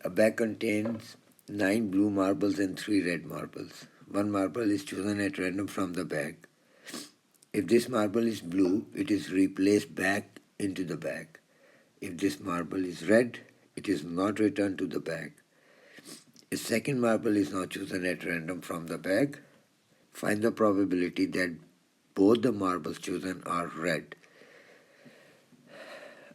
a bag contains 9 blue marbles and 3 red marbles. One marble is chosen at random from the bag. If this marble is blue, it is replaced back into the bag. If this marble is red, it is not returned to the bag. A second marble is not chosen at random from the bag. Find the probability that both the marbles chosen are red.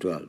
12।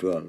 12।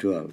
12।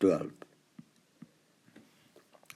12।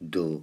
2,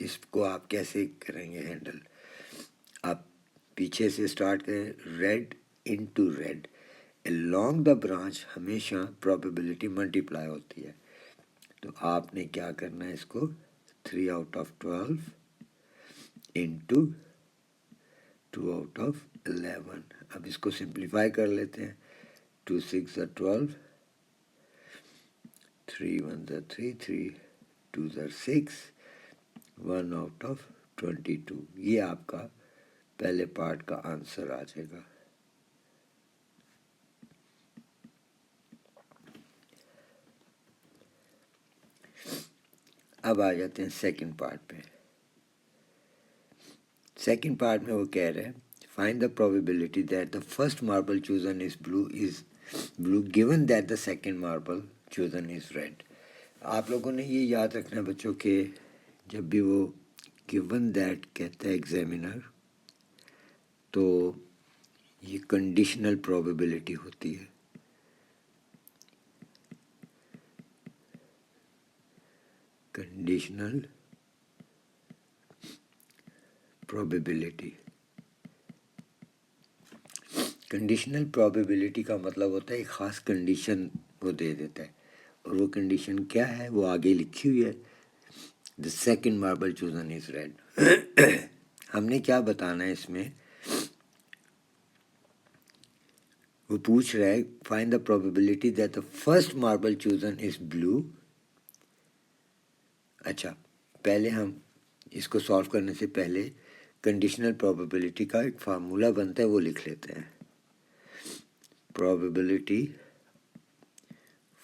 اس کو آپ کیسے کریں گے handle? آپ پیچھے سے start کریں، red into red, along the branch ہمیشہ پرابیبلٹی ملٹیپلائی ہوتی ہے، تو آپ نے کیا کرنا ہے اس کو 3 out of 12 into 2 out of 11. اب اس کو سمپلیفائی کر لیتے ہیں، 2 6 12، 3 1 3 3، 2 6، 1 out of 22. یہ آپ کا پہلے پارٹ کا آنسر آ جائے گا۔ اب آ جاتے ہیں سیکنڈ پارٹ پہ۔ سیکنڈ پارٹ میں وہ کہہ رہے ہیں find the probability that the first marble chosen is blue given that the second marble chosen is red. آپ لوگوں نے یہ یاد رکھنا بچوں کہ جب بھی وہ گیون دیٹ کہتا ہے ایگزامینر تو یہ کنڈیشنل پروبیبلٹی ہوتی ہے۔ کنڈیشنل پروبیبلٹی، کنڈیشنل پروبیبلٹی کا مطلب ہوتا ہے ایک خاص کنڈیشن وہ دے دیتا ہے، اور وہ کنڈیشن کیا ہے وہ آگے لکھی ہوئی ہے، the second marble chosen is red. ہم نے کیا بتانا ہے اس میں، وہ پوچھ رہا ہے find the probability that the first marble chosen is blue. اچھا، پہلے ہم اس کو سالو کرنے سے پہلے کنڈیشنل پروبیبلٹی کا ایک فارمولا بنتا ہے، وہ لکھ لیتے ہیں۔ پروبیبلٹی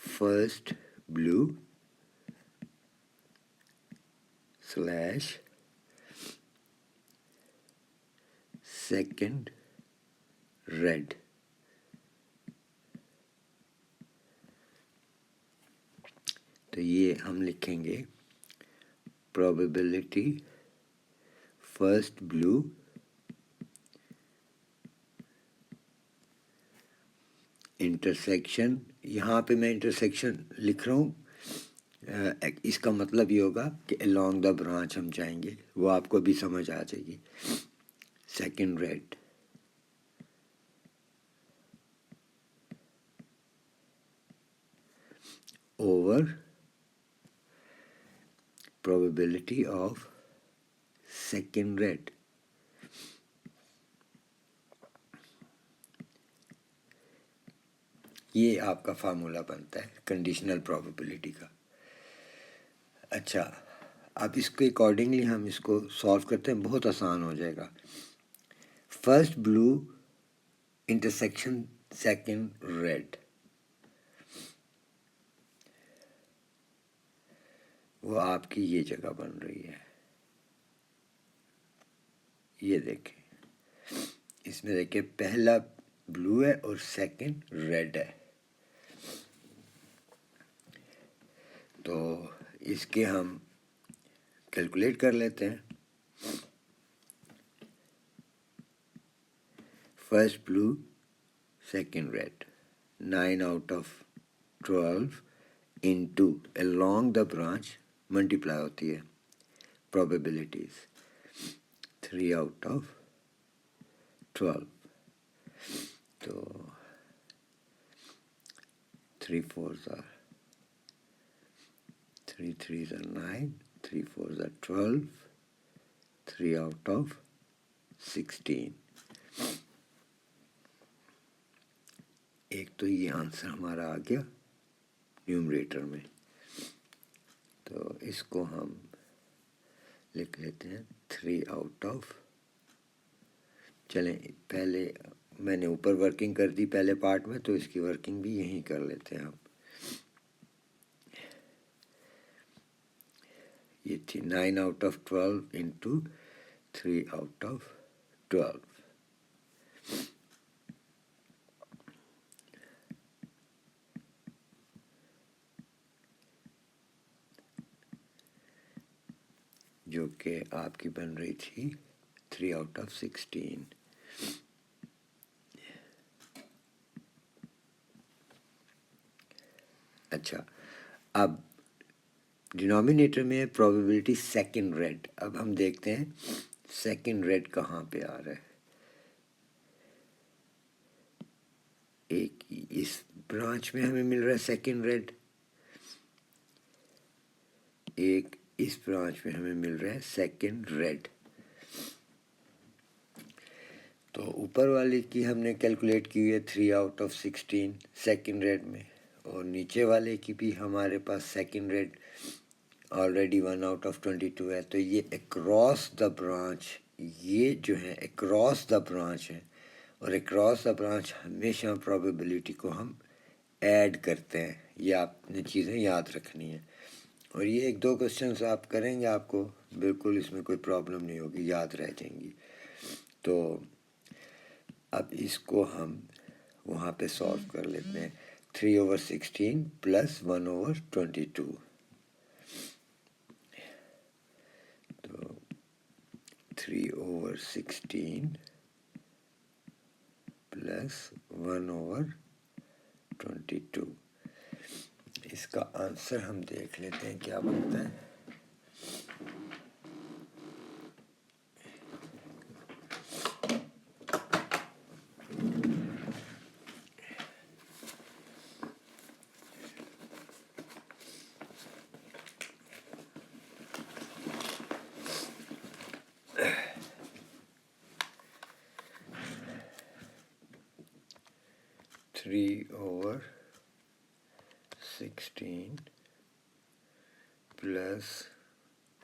فرسٹ بلو سلیش سیکنڈ ریڈ۔ تو یہ ہم لکھیں گے پروبیبلٹی فرسٹ بلو انٹرسیکشن، یہاں پہ میں انٹرسیکشن لکھ رہا ہوں، اس کا مطلب یہ ہوگا کہ along دا برانچ ہم جائیں گے، وہ آپ کو بھی سمجھ آ جائے گی۔ Second read over probability of second red۔ یہ آپ کا فارمولا بنتا ہے کنڈیشنل پروبیبلٹی کا۔ اچھا، اب اس کے اکارڈنگلی ہم اس کو سالو کرتے ہیں، بہت آسان ہو جائے گا۔ فرسٹ بلو انٹرسیکشن سیکنڈ ریڈ، وہ آپ کی یہ جگہ بن رہی ہے، یہ دیکھیں اس میں دیکھیں پہلا بلو ہے اور سیکنڈ ریڈ ہے، تو اس کے ہم کیلکولیٹ کر لیتے ہیں۔ First blue second red, 9 out of 12 into along the branch multiply ہوتی ہے پروبیبلٹیز، 3 out of 12، تو 3 4s are 3 3s are 9، 3 4s are 12، 3 out of 16۔ ایک تو یہ آنسر ہمارا آ گیا نیومریٹر میں، تو اس کو ہم لکھ لیتے ہیں 3 out of، چلیں پہلے میں نے اوپر ورکنگ کر دی پہلے پارٹ میں، تو اس کی ورکنگ بھی یہیں کر لیتے ہیں آپ۔ یہ تھی 9 out of 12 into 3 out of 12، جو کہ آپ کی بن رہی تھی 3 out of 16۔ اچھا، اب ڈینومینیٹر میں پروبیبلٹی سیکنڈ ریڈ. اب ہم دیکھتے ہیں سیکنڈ ریڈ کہاں پہ آ رہا ہے. ایک اس برانچ میں ہمیں مل رہا ہے سیکنڈ ریڈ, ایک اس برانچ میں ہمیں مل رہا ہے سیکنڈ ریڈ. تو اوپر والے کی ہم نے کیلکولیٹ کی ہوئی ہے 3/16 سیکنڈ ریڈ میں, اور نیچے والے کی بھی ہمارے پاس سیکنڈ ریڈ آلریڈی 1/22 ہے. تو یہ اکراس دا برانچ, یہ جو ہے اکراس دا برانچ ہے, اور اکراس دا برانچ ہمیشہ پروبیبلٹی کو ہم ایڈ کرتے ہیں. یہ آپ نے چیزیں یاد رکھنی ہیں, اور یہ 1-2 کوشچنس آپ کریں گے, آپ کو بالکل اس میں کوئی پرابلم نہیں ہوگی, یاد رہ جائیں گی. تو اب اس کو ہم وہاں پہ سالو کر لیتے ہیں. 3/16 + 1/22. تو 3/16 + 1/22. اس کا آنسر ہم دیکھ لیتے ہیں کیا بنتا ہے. Three over 16 plus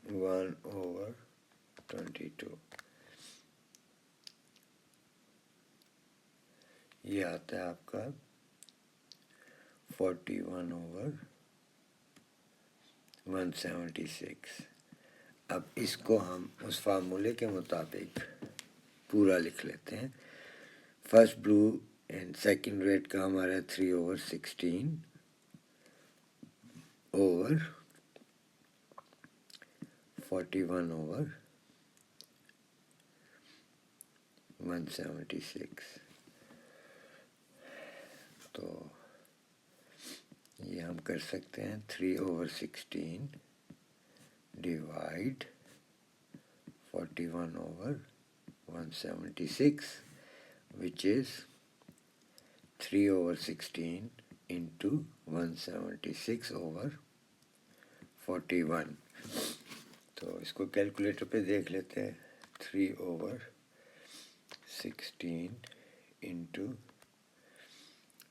1/22. یہ آتا ہے آپ کا 41/176. اب اس کو ہم اس فارمولے کے مطابق پورا لکھ لیتے ہیں. First blue and second red کا ہمارا 3/16 over 41/176. تو یہ ہم کر سکتے ہیں 3/16 ڈیوائڈ 41/176, which is 3/16 into 176/41. تو اس کو کیلکولیٹر پہ دیکھ لیتے ہیں. 3/16 into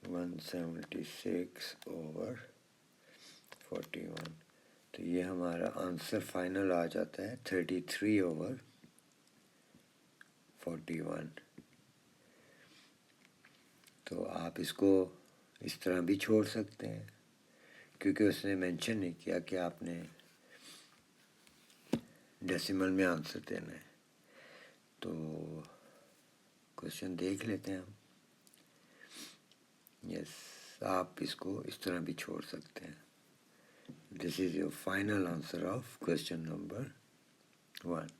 176/41. تو یہ ہمارا آنسر فائنل آ جاتا ہے 33/41. تو آپ اس کو اس طرح بھی چھوڑ سکتے ہیں, کیونکہ اس نے مینشن نہیں کیا کہ آپ نے ڈیسیمل میں آنسر دینا ہے. تو کوشچن دیکھ لیتے ہیں ہم. یس, آپ اس کو اس طرح بھی چھوڑ سکتے ہیں. This is your final answer of question number 1.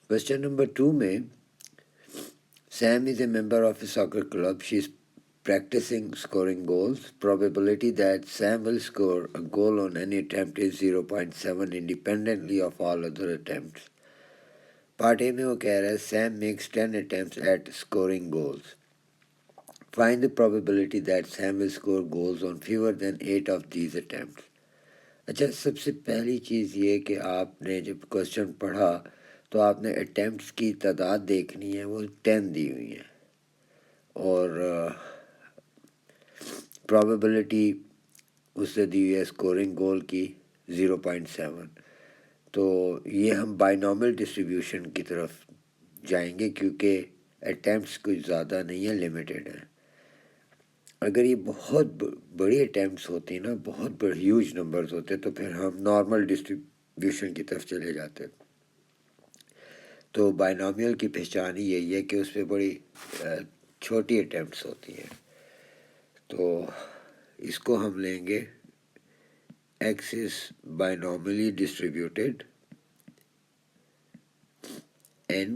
Question number 2 میں Sam is a member of a soccer club. She is practicing scoring goals. Probability that Sam will score a goal on any attempt is 0.7 independently of all other attempts. Part A میں وہ کہہ رہا ہے Sam makes 10 attempts at scoring goals. Find the probability that Sam will score goals on fewer than 8 of these attempts. اچھا, سب سے پہلی چیز یہ کہ آپ نے جب کوشچن پڑھا تو آپ نے اٹیمپٹس کی تعداد دیکھنی ہے, وہ 10 دی ہوئی ہیں, اور پرابیبلٹی اس سے دی ہوئی ہے اسکورنگ گول کی 0.7. تو یہ ہم بائنومل ڈسٹریبیوشن کی طرف جائیں گے, کیونکہ اٹیمپٹس کچھ زیادہ نہیں ہیں, لمیٹڈ ہیں. اگر یہ بہت بڑی اٹیمپٹس ہوتی ہیں نا, بہت بڑے ہیوج نمبرز ہوتے تو پھر ہم نارمل ڈسٹریبیوشن کی طرف چلے جاتے. تو بائنومیل کی پہچان ہی یہی ہے کہ اس پہ بڑی چھوٹی اٹیمپٹس ہوتی ہیں. تو اس کو ہم لیں گے x is بائنوملی distributed n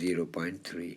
0.3।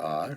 r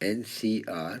NCR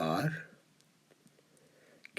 r q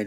n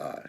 r।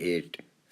8।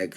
x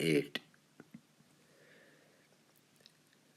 8।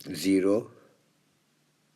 0,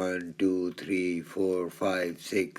1 2 3 4 5 6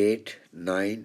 8 9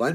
1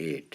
8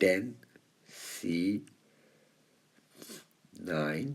10C9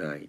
9।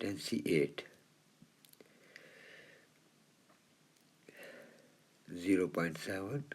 10C8 0.7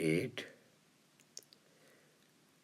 8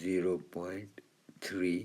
0.3,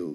2।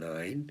9,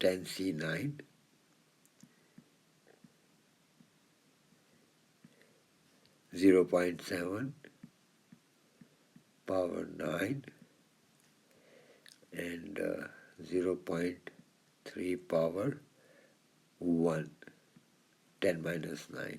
10C9 0.7 power 9 and 0.3 power 1, 10 minus 9।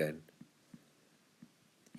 10,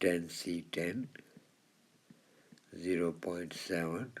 10C10 0.7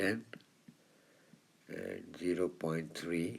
10 and 0.3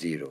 0।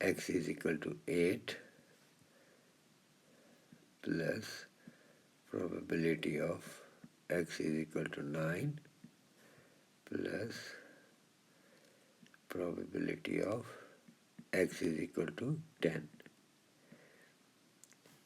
x is equal to 8 plus probability of x is equal to 9 plus probability of x is equal to 10.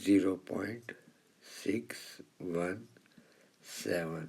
0.617.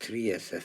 3SF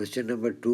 Question number 2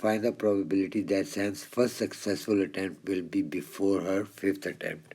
find the probability that Sam's first successful attempt will be before her fifth attempt.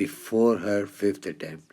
before her fifth attempt,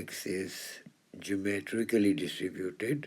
x is geometrically distributed,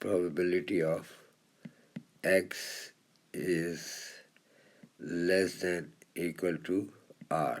probability of x is less than equal to r.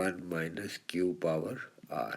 1 minus q power r.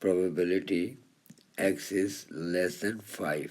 probability x is less than 5.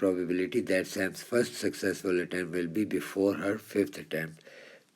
probability that Sam's first successful attempt will be before her fifth attempt.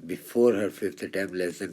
before her fifth attempt less than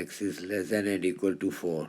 x is less than and equal to 4.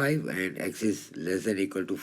5 and x is less than equal to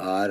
r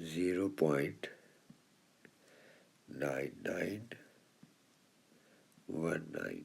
0.9919.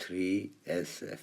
3SF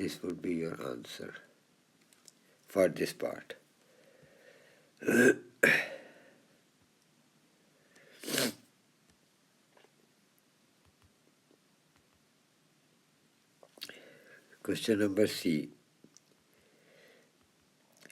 this would be your answer for this part. Question number C.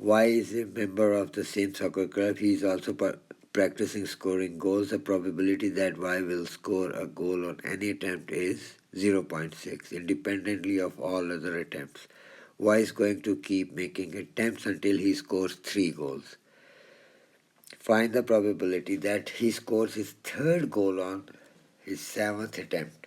Y is a member of the same soccer club. He is also practicing scoring goals. The probability that Y will score a goal on any attempt is 0.6, independently of all other attempts. Y is going to keep making attempts until he scores 3 goals. Find the probability that he scores his third goal on his 7th attempt.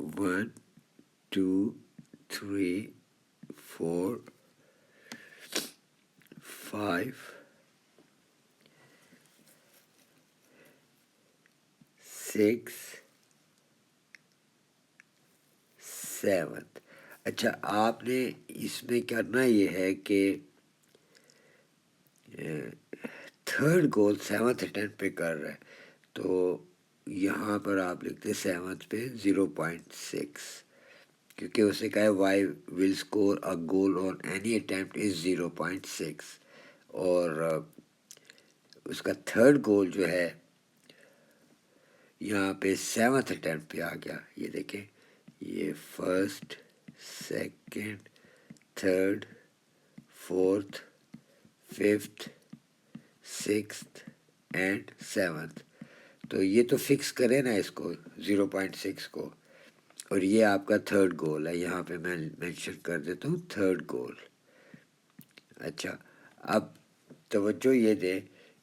1 2 3 4 5 6 7. اچھا آپ نے اس میں کرنا یہ ہے کہ third گول 7th attempt پہ کر رہا ہے، تو یہاں پر آپ لکھتے 7th پہ 0.6، کیونکہ اس نے کہا ہے Y will score a goal on any attempt is 0.6، اور اس کا تھرڈ گول جو ہے یہاں پہ 7th اٹیمپٹ پہ آ گیا. یہ دیکھیں، یہ first, second, third, fourth, fifth, sixth and 7th. تو یہ تو فکس کرے نا اس کو 0.6 کو، اور یہ آپ کا تھرڈ گول ہے. یہاں پہ میں مینشن کر دیتا ہوں تھرڈ گول. اچھا اب توجہ یہ دیں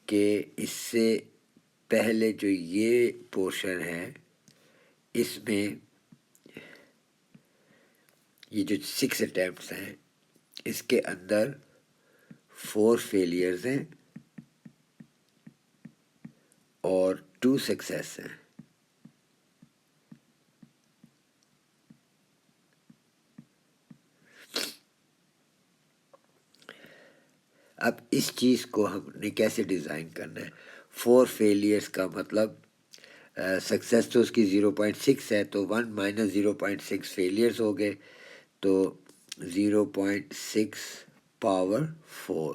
کہ اس سے پہلے جو یہ پورشن ہے اس میں یہ جو 6 اٹیمپٹس ہیں اس کے اندر 4 فیلیئرز ہیں اور 2 سکسیس ہیں. اب اس چیز کو ہم نے کیسے ڈیزائن کرنا ہے؟ 4 فیلیئرس کا مطلب سکسیس تو اس کی 0.6 ہے، تو 1 مائنس 0.6 فیلیئرس ہو گئے، تو 0.6 پاور 4،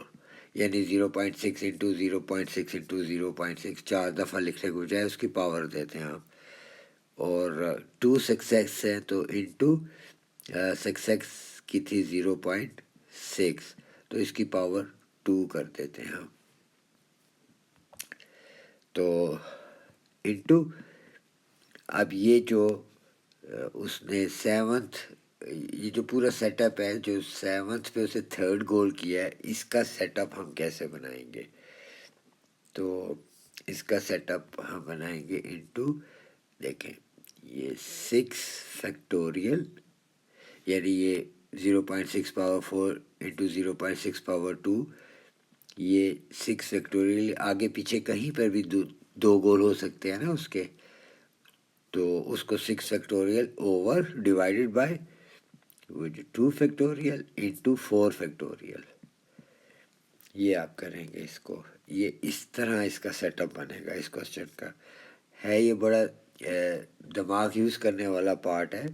یعنی 0.6 انٹو 0.6 انٹو 0.6، 4 دفعہ لکھنے کو بجائے اس کی پاور دیتے ہیں ہم. اور 2 سکسیس ہیں تو انٹو سکسیس کی تھی 0.6، تو اس کی پاور 2 کر دیتے ہیں ہم. تو انٹو اب یہ جو اس نے 7th، یہ جو پورا سیٹ اپ ہے جو 7th پہ اسے تھرڈ گول کیا ہے، اس کا سیٹ اپ ہم کیسے بنائیں گے؟ تو اس کا سیٹ اپ ہم بنائیں گے انٹو، دیکھیں یہ 6 فیکٹوریل، یعنی یہ 0.6 پاور 4 انٹو 0.6 پاور 2، یہ 6 فیکٹوریل. آگے پیچھے کہیں پر بھی دو گول ہو سکتے ہیں نا اس کے، تو اس کو 6 factorial over divided by 2 factorial into 4 factorial. یہ آپ کریں گے اس کو، یہ اس طرح اس کا سیٹ اپ بنے گا. اس کوشچن کا ہے یہ بڑا دماغ یوز کرنے والا پارٹ ہے،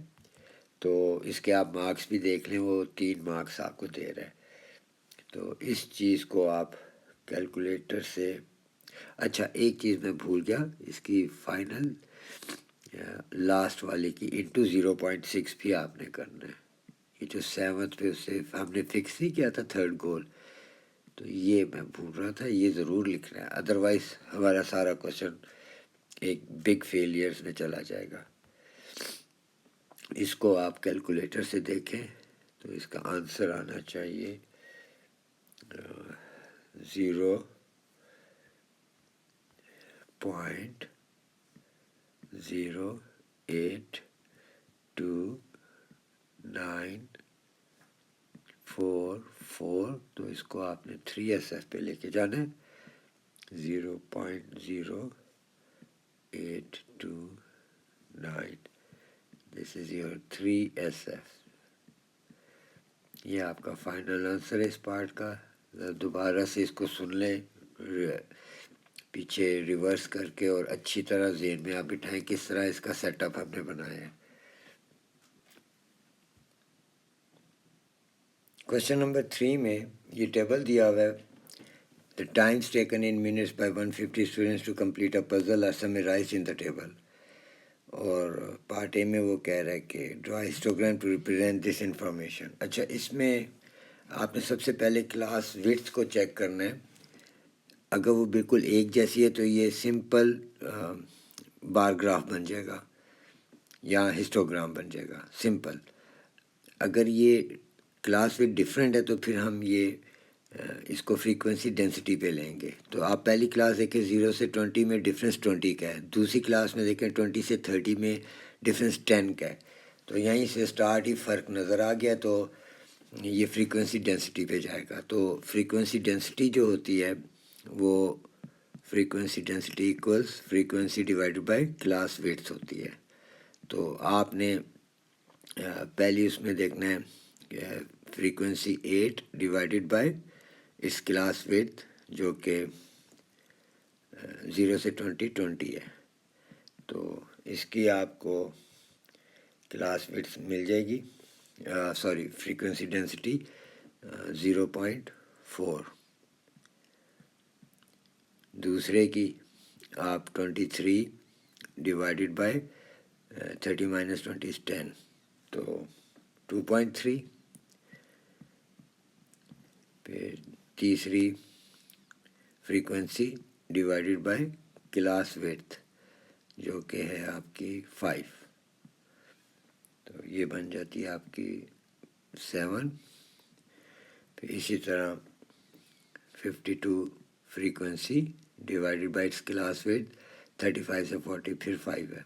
تو اس کے آپ مارکس بھی دیکھ لیں، وہ 3 مارکس آپ کو دے رہا ہے. تو اس چیز کو آپ کیلکولیٹر سے، اچھا ایک چیز میں بھول گیا، اس کی فائنل لاسٹ والی کی انٹو 0.6 بھی آپ نے کرنا ہے. یہ جو 7th پہ اسے ہم نے فکس نہیں کیا تھا تھرڈ گول، تو یہ میں بھول رہا تھا، یہ ضرور لکھنا ہے، ادروائز ہمارا سارا کوشچن ایک بگ فیلیئرز میں چلا جائے گا. اس کو آپ کیلکولیٹر سے دیکھیں تو اس کا آنسر آنا چاہیے 0.0829444، تو اس کو آپ نے 3SF پہ لے کے جانا ہے. 0.0829، دس از یور 3SF. یہ آپ کا فائنل آنسر ہے اس پارٹ کا. دوبارہ سے اس کو سن لیں پیچھے ریورس کر کے، اور اچھی طرح ذہن میں آپ بٹھائیں کس طرح اس کا سیٹ اپ ہم نے بنایا ہے. کوشچن نمبر 3 میں یہ ٹیبل دیا ہوا ہے. The times taken in minutes by 150 students to complete a puzzle are summarized in the table. اور پارٹ اے میں وہ کہہ رہا ہے کہ draw histogram to represent this information. اچھا اس میں آپ نے سب سے پہلے کلاس وڈتھ کو چیک کرنا ہے. اگر وہ بالکل ایک جیسی ہے تو یہ سمپل بار گراف بن جائے گا یا ہسٹوگرام بن جائے گا سمپل. اگر یہ کلاس وڈ ڈفرینٹ ہے تو پھر ہم یہ اس کو فریکوینسی ڈینسٹی پہ لیں گے. تو آپ پہلی کلاس دیکھیں 0 سے 20 میں ڈفرینس 20 کا ہے، دوسری کلاس میں دیکھیں 20 سے 30 میں ڈفرینس 10 کا ہے. تو یہیں سے اسٹارٹ ہی فرق نظر آ گیا، تو یہ فریکوینسی ڈینسٹی پہ جائے گا. تو فریکوینسی ڈینسٹی جو ہوتی ہے وہ frequency density equals frequency divided by class widths ہوتی ہے. تو آپ نے پہلی اس میں دیکھنا ہے فریکوینسی 8 ڈیوائڈیڈ بائی اس کلاس ویٹ جو کہ 0 سے 20 ہے. تو اس کی آپ کو کلاس ویٹس مل جائے گی، سوری فریکوینسی ڈینسٹی 0.4. دوسرے کی آپ 23 ڈیوائڈیڈ بائی 30 مائنس 20 is 10، تو 2.3. پھر تیسری فریکوینسی ڈیوائڈیڈ بائی کلاس ویڈتھ جو کہ ہے آپ کی 5، تو یہ بن جاتی ہے آپ کی 7. پھر اسی طرح 52 frequency divided by its class width 35 سے 40 پھر 5 ہے،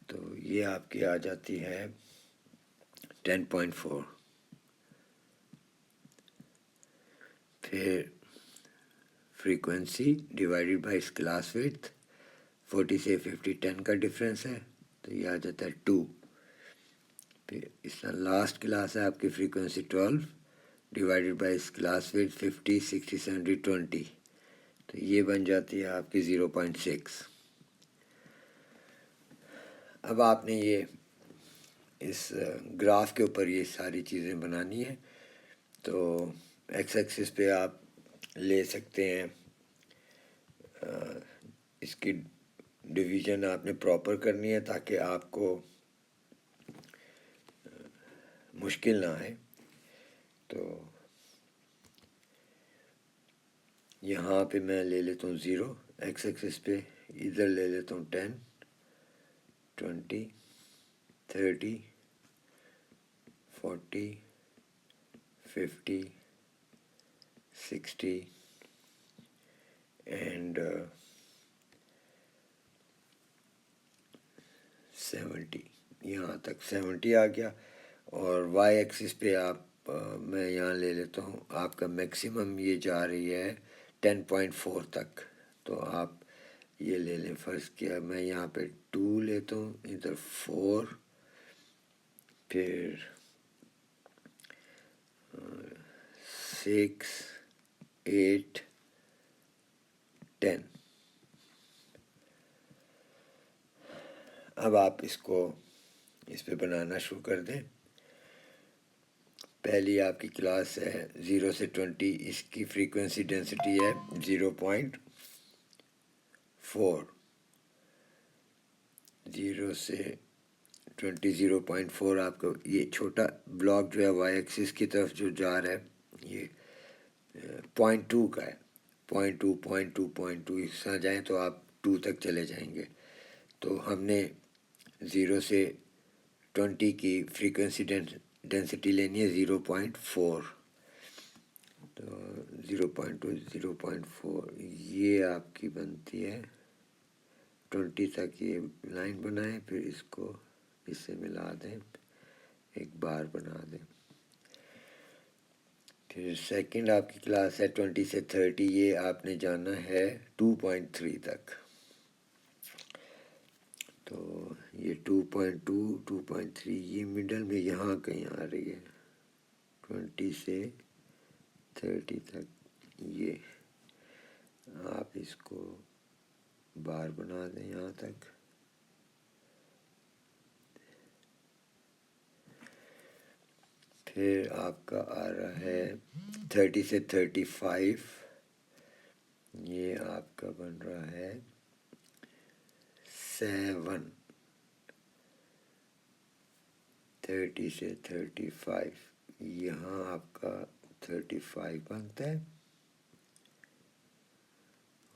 تو یہ آپ کی آ جاتی ہے 10.4. پھر فریکوینسی ڈیوائڈیڈ بائی اس کلاس ویڈتھ 40 سے 50 10 کا ڈفرینس ہے، تو یہ آ جاتا ہے 2. پھر اس طرح لاسٹ کلاس ہے آپ کی فریکوینسی 12 ڈیوائڈیڈ بائی اس کلاس ویڈ 50 60 70 20، تو یہ بن جاتی ہے آپ کی 0.6. اب آپ نے یہ اس گراف کے اوپر یہ ساری چیزیں بنانی ہے. تو ایکس ایکسس پہ آپ لے سکتے ہیں، اس کی ڈویژن آپ نے پراپر کرنی ہے تاکہ آپ کو مشکل نہ آئے. تو یہاں پہ میں لے لیتا ہوں 0 ایکس ایکسس پہ، ادھر لے لیتا ہوں 10 20 30 40 50 60 اینڈ 70، یہاں تک 70 آ گیا. اور وائی ایکسس پہ آپ میں یہاں لے لیتا ہوں، آپ کا میکسیمم یہ جا رہی ہے 10.4 تک، تو آپ یہ لے لیں. فرض کیا میں یہاں پہ 2 لیتا ہوں، ادھر 4، پھر 6 8 10. اب آپ اس کو اس پہ بنانا شروع کر دیں. پہلی آپ کی کلاس ہے 0 سے 20، اس کی فریکوینسی ڈینسٹی ہے 0.4. 0 سے 20 0.4. آپ کو یہ چھوٹا بلاک جو ہے وائی ایکسس کی طرف جو جا رہا ہے یہ 0.2 کا ہے، 0.2 0.2 0.2 اس طرح جائیں تو آپ 2 تک چلے جائیں گے. تو ہم نے 0 سے 20 کی فریکوینسی ڈینسٹی لینی ہے 0.4، تو 0.2 0.4 یہ آپ کی بنتی ہے 20 تک. یہ لائن بنائیں، پھر اس کو اس سے ملا دیں، ایک بار بنا دیں. پھر سیکنڈ آپ کی کلاس ہے 20 سے 30، یہ آپ نے جانا ہے 2.3 تک. تو یہ 2.2 2.3 یہ مڈل میں یہاں کہیں آ رہی ہے 20 سے 30 تک. یہ آپ اس کو بار بنا دیں یہاں تک. پھر آپ کا آ رہا ہے 30 سے 35، یہ آپ کا بن رہا ہے 7. 30 سے 35 یہاں آپ کا 35 بنتا ہے،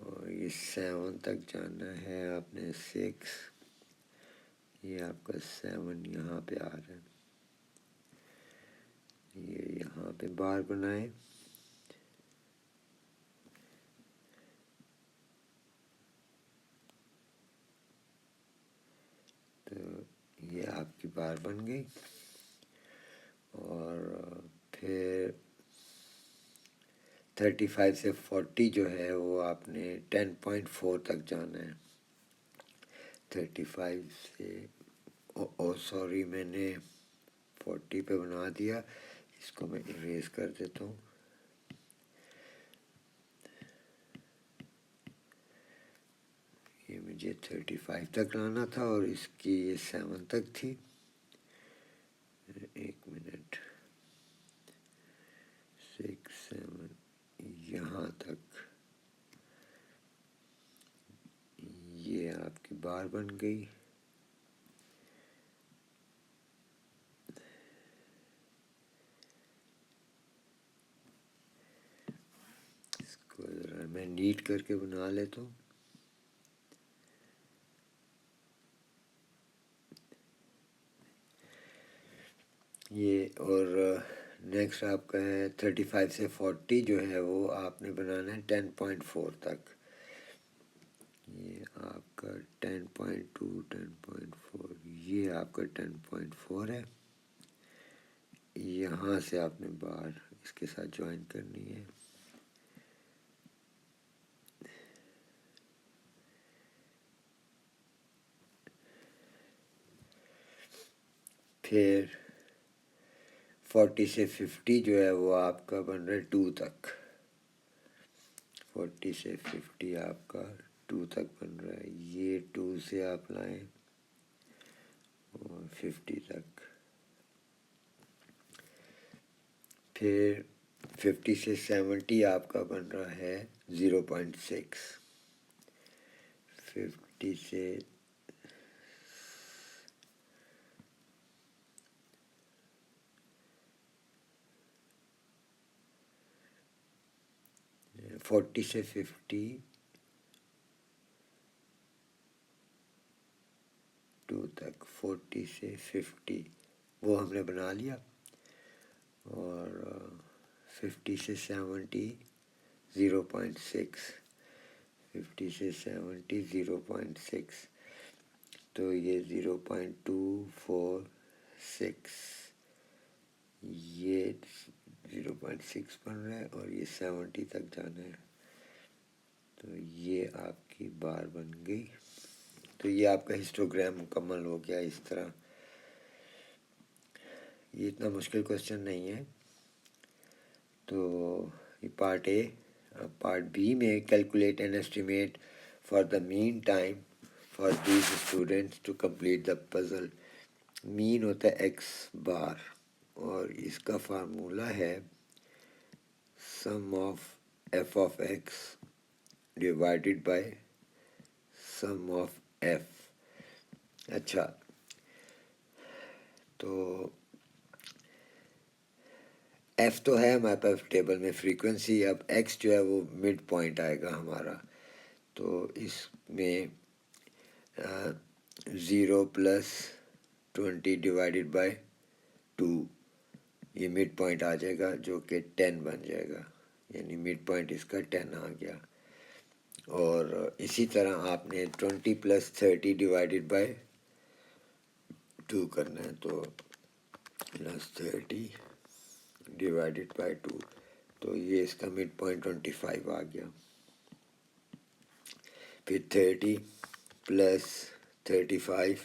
اور یہ 7 تک جانا ہے آپ نے 6، یہ آپ کا 7 یہاں پہ آ رہا ہے. یہ یہاں پہ بار بنائیں، تو یہ آپ کی بار بن گئی. اور پھر 35 سے 40 جو ہے وہ آپ نے 10.4 تک جانا ہے. 35 سے سوری میں نے 40 پہ بنا دیا, اس کو میں اریز کر دیتا ہوں. یہ مجھے 35 تک لانا تھا اور اس کی یہ 7 تک تھی. ایک منٹ, 6 7 یہاں تک. یہ آپ کی بار بن گئی. اس کو ذرا میں نیٹ کر کے بنا لیتا ہوں. یہ اور نیکسٹ آپ کا ہے 35 سے 40 جو ہے وہ آپ نے بنانا ہے 10.4 تک. یہ آپ کا 10.2 10.4 یہ آپ کا 10.4 ہے. یہاں سے آپ نے بار اس کے ساتھ جوائن کرنی ہے. پھر 40 سے 50 جو ہے وہ آپ کا بن رہا ہے 2 تک. 40 سے 50 آپ کا 2 تک بن رہا ہے. یہ 2 سے آپ لائیں اور 50 تک. پھر 50 سے 70 آپ کا بن رہا ہے 0.6. 50 سے 40 سے 50 2 تک. 40 سے 50 وہ ہم نے بنا لیا. اور 50 سے 70 0.6. 50 سے 70 0.6 تو یہ 0.246 یہ 0.6 بن رہا ہے اور یہ 70 تک جانا ہے. تو یہ آپ کی بار بن گئی. تو یہ آپ کا ہسٹوگرام مکمل ہو گیا. اس طرح یہ اتنا مشکل کوشچن نہیں ہے. تو یہ پارٹ اے. پارٹ بی میں calculate and estimate for the mean time for these students to complete the puzzle. Mean ہوتا ہے ایکس بار اور اس کا فارمولہ ہے sum of F of X divided by sum of F. اچھا, تو F تو ہے ہمارے پاس ٹیبل میں فریکوینسی. اب ایکس جو ہے وہ مڈ پوائنٹ آئے گا ہمارا. تو اس میں 0 + 20 ڈیوائڈیڈ بائی 2 یہ مڈ پوائنٹ آ جائے گا جو کہ 10 بن جائے گا. یعنی مڈ پوائنٹ اس کا 10 آ گیا. اور اسی طرح آپ نے 20 + 30 ڈیوائڈیڈ بائی 2 کرنا ہے. تو +30 ڈیوائڈیڈ بائی 2 تو یہ اس کا مڈ پوائنٹ 25 آ گیا. پھر 30 + 35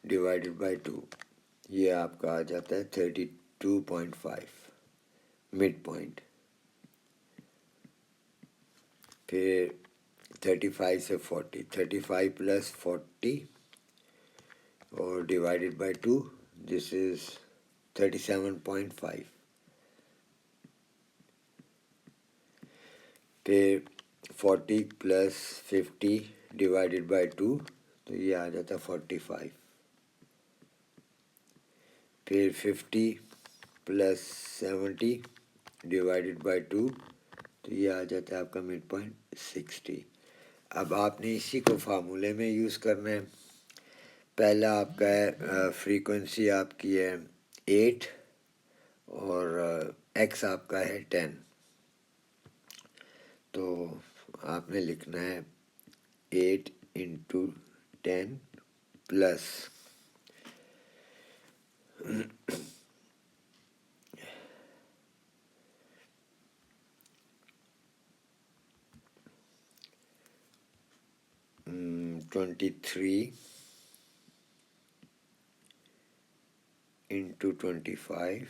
ڈیوائڈیڈ بائی 2 یہ آپ کا آ جاتا ہے 32.5 مڈ پوائنٹ. پھر 35 سے 40 35 + 40 اور ڈیوائڈیڈ بائی 2 دس از 37.5. پھر 40 + 50 ڈیوائڈیڈ بائی 2 تو یہ آ جاتا ہے 45. پھر 50 + 70 ڈیوائڈیڈ بائی 2 تو یہ آ جاتا ہے آپ کا مڈ پوائنٹ 60. اب آپ نے اسی کو فارمولے میں یوز کرنا ہے. پہلا آپ کا ہے فریکوینسی آپ کی ہے 8 اور ایکس آپ کا ہے 10. تو آپ نے لکھنا ہے 8 × 10 + 23 into 25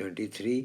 23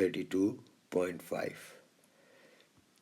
32.5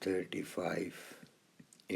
35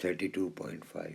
32.5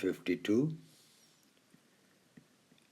52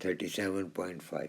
37.5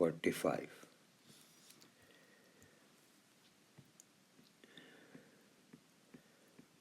45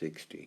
60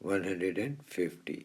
150।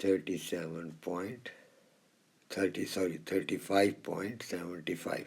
35.75।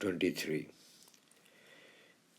23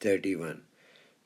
31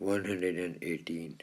118।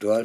12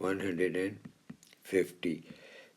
150।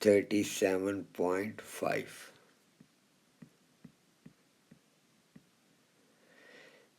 37.5।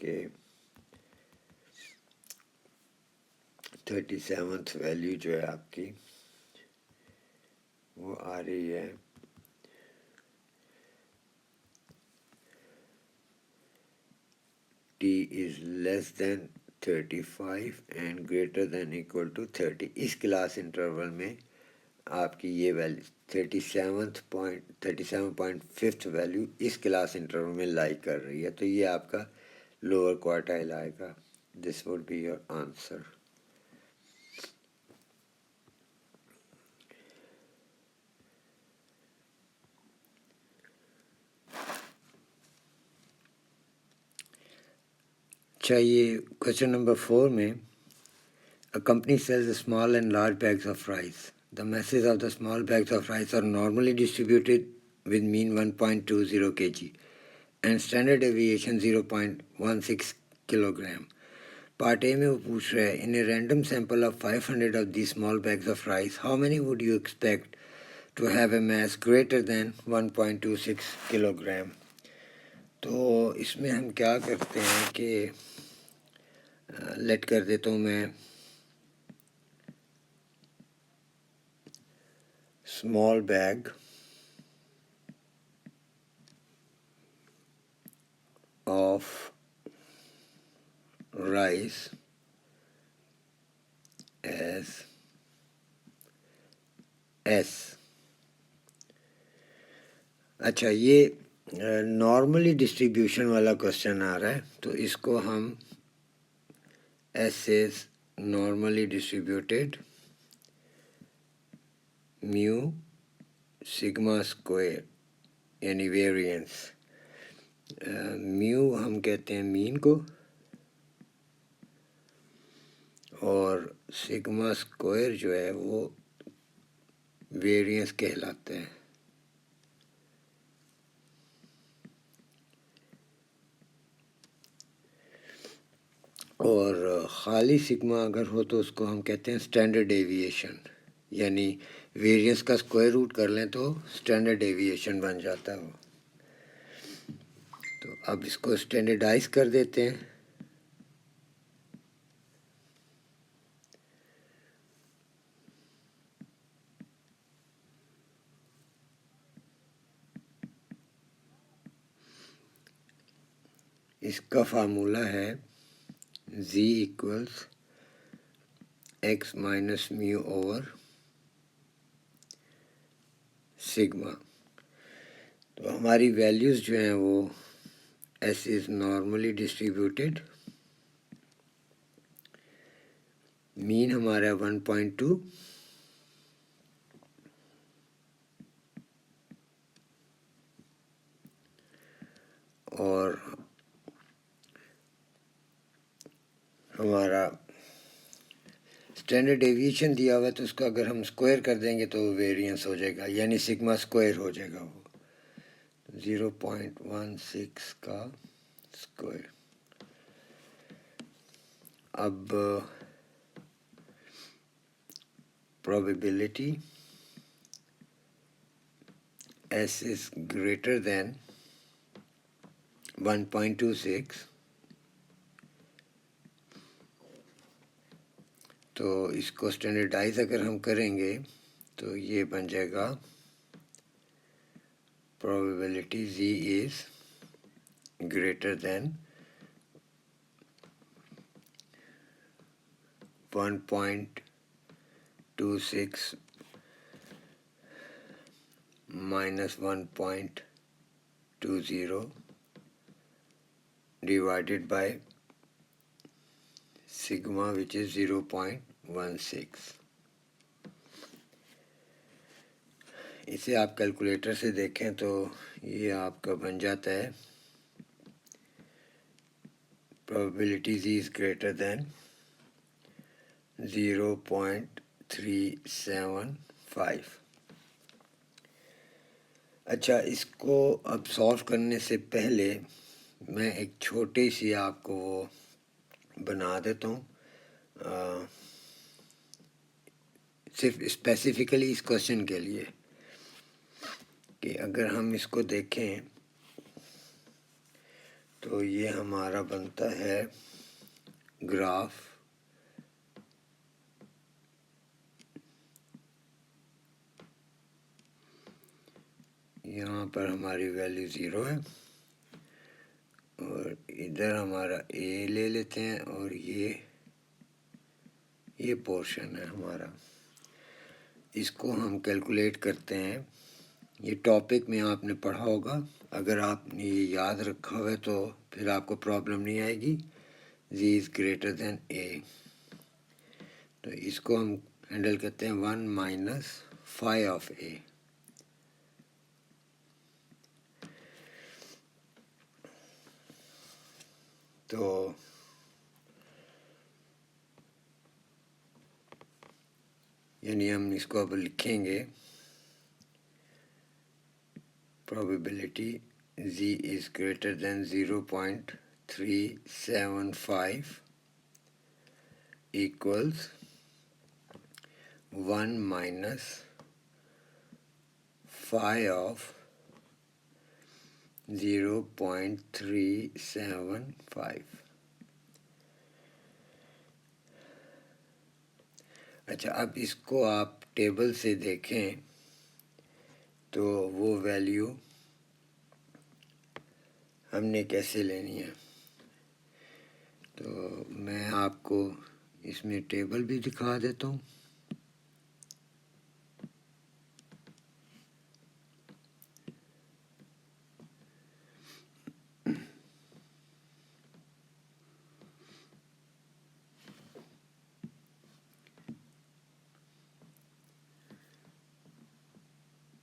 کہ 37th ویلیو جو ہے آپ کی وہ آ رہی ہے t is less than 35 and greater than equal to 30. اس کلاس انٹرول میں آپ کی یہ ویلیو 37.5 ویلیو اس کلاس انٹرول میں لائی کر رہی ہے، تو یہ آپ کا لوور کوارٹائل آئے گا. This would be your answer. اچھا، یہ کوشچن نمبر 4 میں A company sells small and large bags of rice. The masses of the small bags of rice are normally distributed with mean 1.20 kg and standard deviation 0.16 kilogram. Part A میں وہ پوچھ رہا ہے in a random sample of 500 of these small bags of rice, how many would you expect to have a mass greater than 1.26 kilogram? تو اس میں ہم کیا کرتے ہیں کہ لیٹ کر دیتا ہوں میں small bag of rice as S. اچھا، یہ نارملی ڈسٹریبیوشن والا کوشچن آ رہا ہے، تو اس کو ہم S is normally distributed mu sigma square یعنی ویریئنس. میو ہم کہتے ہیں مین کو اور سگما اسکوائر جو ہے وہ ویریئنس کہلاتے ہیں. اور خالی سگما اگر ہو تو اس کو ہم کہتے ہیں اسٹینڈرڈ ڈیویشن، یعنی ویریئنس کا اسکوائر روٹ کر لیں تو اسٹینڈرڈ ڈیویشن بن جاتا ہے وہ. تو اب اس کو اسٹینڈرڈائز کر دیتے ہیں. اس کا فارمولہ ہے z equals x minus mu over sigma. تو ہماری ویلیوز جو ہیں وہ ایس از نارملی ڈسٹریبیوٹیڈ، مین ہمارا 1.2 اور ہمارا اسٹینڈرڈ ڈیویشن دیا ہوا ہے، تو اس کو اگر ہم اسکوائر کر دیں گے تو ویریئنس ہو جائے گا، یعنی سگما اسکوائر ہو جائے گا وہ 0.16 کا اسکوائر. اب probability S is greater than 1.26، تو اس کو اسٹینڈرڈائز اگر ہم کریں گے تو یہ بن جائے گا probability Z is greater than 1.26 minus 1.20 divided by sigma which is 0.16. اسے آپ کیلکولیٹر سے دیکھیں تو یہ آپ کا بن جاتا ہے probability Z is greater than 0.375. اچھا، اس کو اب سالو کرنے سے پہلے میں ایک چھوٹی سی آپ کو وہ بنا دیتا ہوں، صرف اسپیسیفکلی اس کوشچن کے لیے، کہ اگر ہم اس کو دیکھیں تو تو یہ ہمارا بنتا ہے گراف یہاں پر ہماری ویلیو 0 ہے اور ادھر ہمارا اے لے لیتے ہیں اور یہ پورشن ہے ہمارا، اس کو ہم کیلکولیٹ کرتے ہیں۔ یہ ٹاپک میں آپ نے پڑھا ہوگا، اگر آپ نے یہ یاد رکھا ہوا تو پھر آپ کو پرابلم نہیں آئے گی۔ زی از گریٹر دین اے، تو اس کو ہم ہینڈل کرتے ہیں 1 مائنس فائی آف اے۔ تو یعنی ہم اس کو اب لکھیں گے probability z is greater than 0.375 equals 1 minus phi of 0.375۔ اچھا، اب اس کو آپ ٹیبل سے دیکھیں تو وہ ویلیو ہم نے کیسے لینی ہے، تو میں آپ کو اس میں ٹیبل بھی دکھا دیتا ہوں۔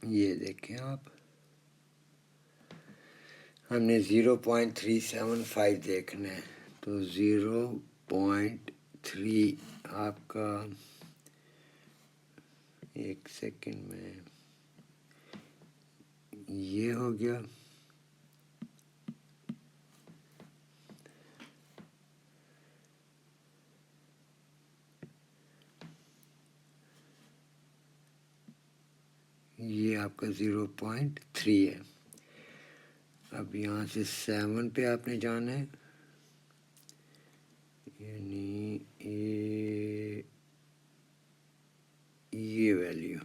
یہ دیکھیں آپ، ہم نے 0.375 دیکھنا ہے، تو 0.3 آپ کا ایک سیکنڈ میں یہ ہو گیا، یہ آپ کا 0.3 ہے۔ اب یہاں سے 7 پہ آپ نے جانا ہے، یعنی یہ ویلیو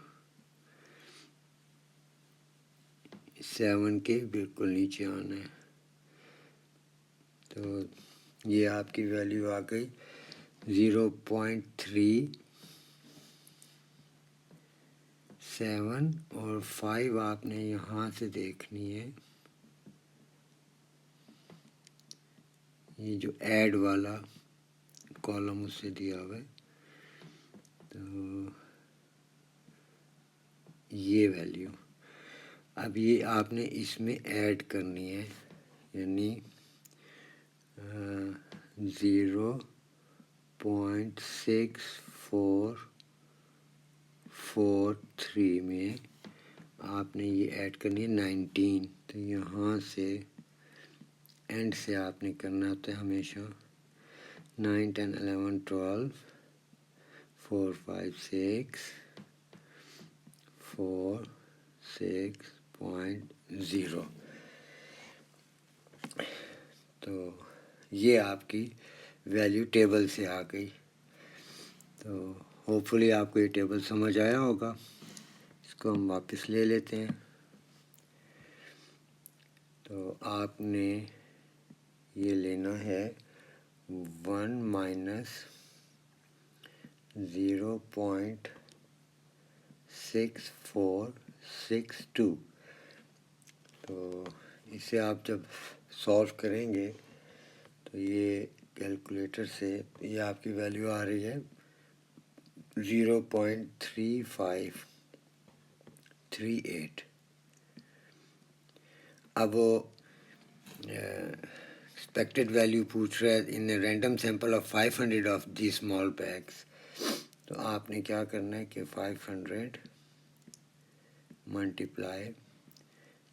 7 کے بالکل نیچے آنا ہے، تو یہ آپ کی ویلیو آ گئی 0.37 اور 5 آپ نے یہاں سے دیکھنی ہے، یہ جو ایڈ والا کالم اس سے دیا ہوا ہے، تو یہ ویلیو اب یہ آپ نے اس میں ایڈ کرنی ہے، یعنی 0.6443 میں آپ نے یہ ایڈ کرنی ہے 19، تو یہاں سے اینڈ سے آپ نے کرنا ہوتا ہے ہمیشہ 9 10 11 12 4 5 6 4 6.0۔ تو یہ آپ کی ویلیو ٹیبل سے آ گئی، تو ہوپ فلی آپ کو یہ ٹیبل سمجھ آیا ہوگا۔ اس کو ہم واپس لے لیتے ہیں، تو آپ نے یہ لینا ہے 1 مائنس 0.6462، تو اسے آپ جب سولو کریں گے تو یہ کیلکولیٹر سے یہ آپ کی ویلیو آ رہی ہے 0.3538۔ اب وہ ایکسپیکٹڈ ویلیو پوچھ رہا ہے in a random sample of 500 of the small bags, تو آپ نے کیا کرنا ہے کہ 500 ملٹیپلائی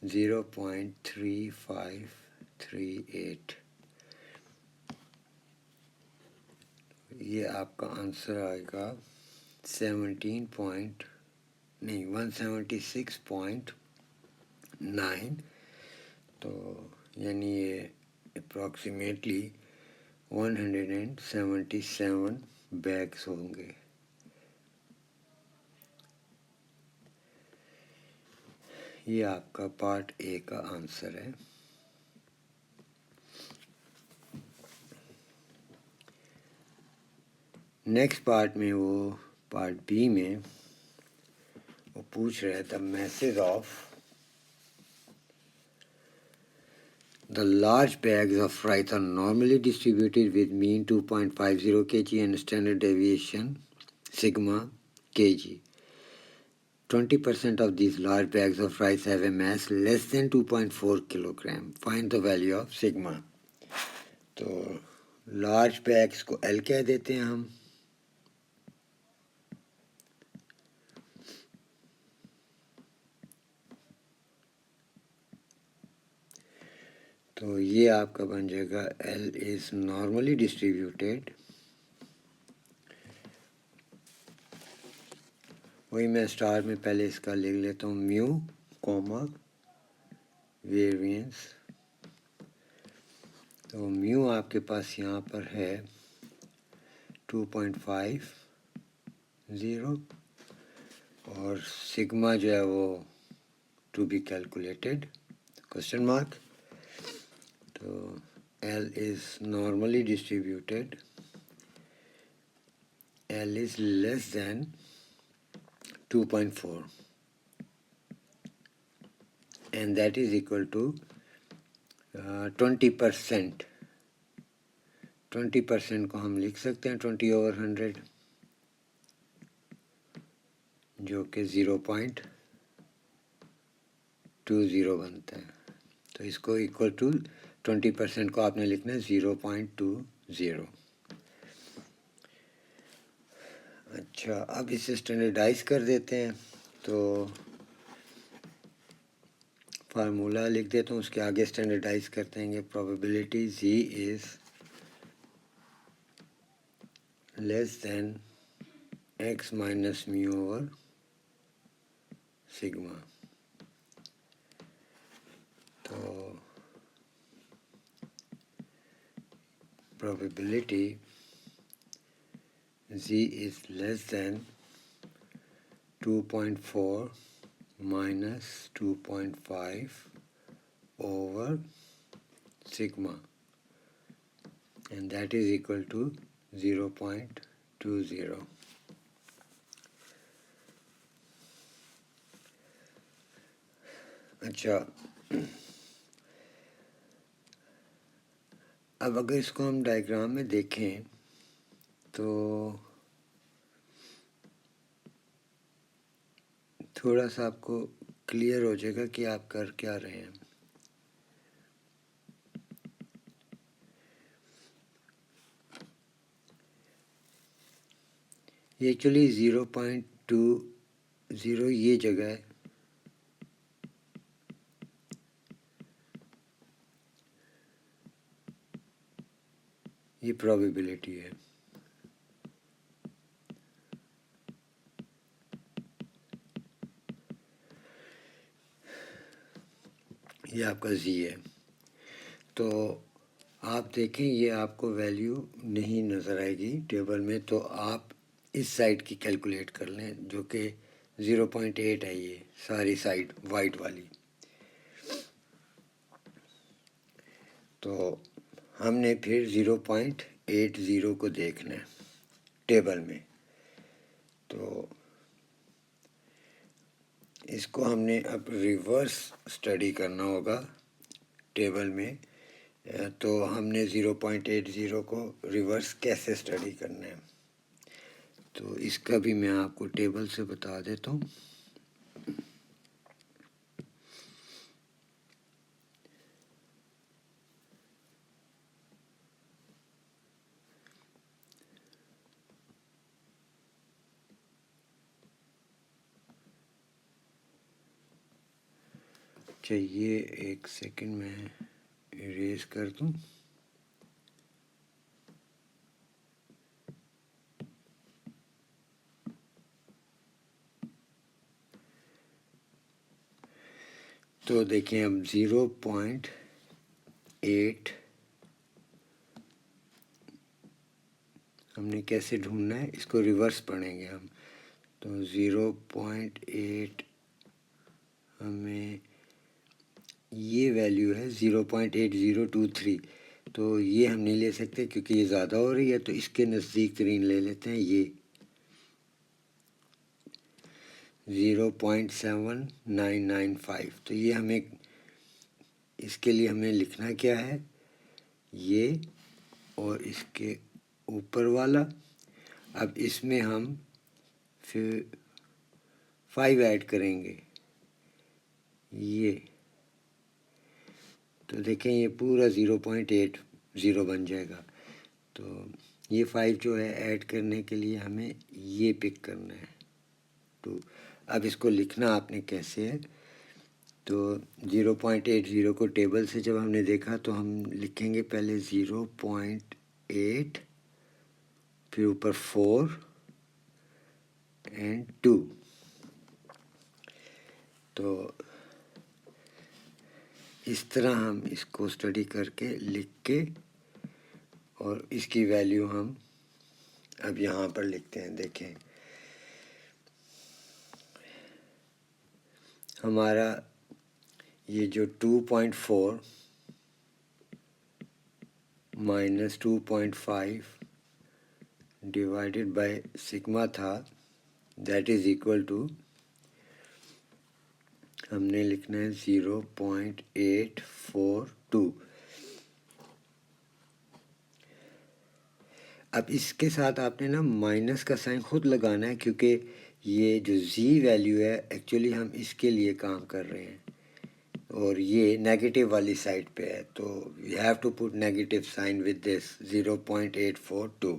0.3538، یہ آپ کا آنسر آئے گا 176.9، تو یعنی یہ اپروکسیمیٹلی 177 بیگس ہوں گے. یہ آپ کا پارٹ اے کا آنسر ہے. نیکسٹ پارٹ میں وہ پارٹ بی میں وہ پوچھ رہا تھا masses of the large bags of rice are normally distributed with mean 2.50 kg and standard deviation sigma kg. 20% of these large bags of rice have a mass less than 2.4 kilogram. Find the value of sigma. تو large bags کو L کہہ دیتے ہیں ہم. تو یہ آپ کا بن جائے گا ایل از نارملی ڈسٹریبیوٹیڈ. وہی میں اسٹار میں پہلے اس کا لکھ لیتا ہوں میو کوما ویریئنس. تو میو آپ کے پاس یہاں پر ہے 2.50 اور سگما جو ہے وہ to be calculated question mark. تو L is normally distributed, L is less than 2.4 and that is equal to 20%. 20% کو ہم لکھ سکتے ہیں 20/100 جو کہ 0.20 بنتا ہے. تو اس کو ایکول ٹو 20% کو آپ نے لکھنا ہے 0.20. اچھا, اب اسے اسٹینڈرڈائز کر دیتے ہیں. تو فارمولا لکھ دیتا ہوں, اس کے آگے اسٹینڈرڈائز کرتے ہیں. Probability Z is less than X minus mu over sigma. تو probability z is less than 2.4 minus 2.5 over sigma, and that is equal to 0.20. اچھا, اب اگر اس کو ہم ڈائیگرام میں دیکھیں تو تھوڑا سا آپ کو کلیئر ہو جائے گا کہ آپ کر کیا رہے ہیں. یہ ایکچولی 0.20 یہ جگہ ہے. یہ پرابیبلٹی ہے. یہ آپ کا زی ہے. تو آپ دیکھیں یہ آپ کو ویلیو نہیں نظر آئے گی ٹیبل میں, تو آپ اس سائڈ کی کیلکولیٹ کر لیں جو کہ 0.8 ہے. یہ ساری سائڈ وائٹ والی. تو ہم نے پھر 0.80 کو دیکھنا ہے ٹیبل میں. تو اس کو ہم نے اب ریورس اسٹڈی کرنا ہوگا ٹیبل میں. تو ہم نے 0.80 کو ریورس کیسے اسٹڈی کرنا ہے, تو اس کا بھی میں آپ کو ٹیبل سے بتا دیتا ہوں. چاہیے ایک سیکنڈ میں اریز کر دوں. تو دیکھیں اب 0.80 ہم نے کیسے ڈھونڈنا ہے، اس کو ریورس پڑھیں گے ہم. تو 0.8 ہمیں یہ ویلیو ہے 0.8023. تو یہ ہم نہیں لے سکتے کیونکہ یہ زیادہ ہو رہی ہے، تو اس کے نزدیک ترین لے لیتے ہیں یہ 0.7995. تو یہ ہمیں اس کے لیے ہمیں لکھنا کیا ہے، یہ اور اس کے اوپر والا. اب اس میں ہم پھر 5 ایڈ کریں گے یہ، تو دیکھیں یہ پورا 0.80 بن جائے گا. تو یہ 5 جو ہے ایڈ کرنے کے لیے ہمیں یہ پک کرنا ہے. تو اب اس کو لکھنا آپ نے کیسے ہے، تو 0.80 کو ٹیبل سے جب ہم نے دیکھا تو ہم لکھیں گے پہلے 0.8 پھر اوپر 4 اینڈ 2. تو اس طرح ہم اس کو اسٹڈی کر کے لکھ کے اور اس کی ویلیو ہم اب یہاں پر لکھتے ہیں. دیکھیں ہمارا یہ جو 2.4 مائنس 2.5 ڈیوائڈیڈ بائی سگما تھا، دیٹ از ایکول ٹو ہم نے لکھنا ہے 0.842. اب اس کے ساتھ آپ نے نا مائنس کا سائن خود لگانا ہے، کیونکہ یہ جو زی ویلیو ہے ایکچولی ہم اس کے لیے کام کر رہے ہیں اور یہ نیگیٹو والی سائڈ پہ ہے، تو we have to put negative sign with this 0.842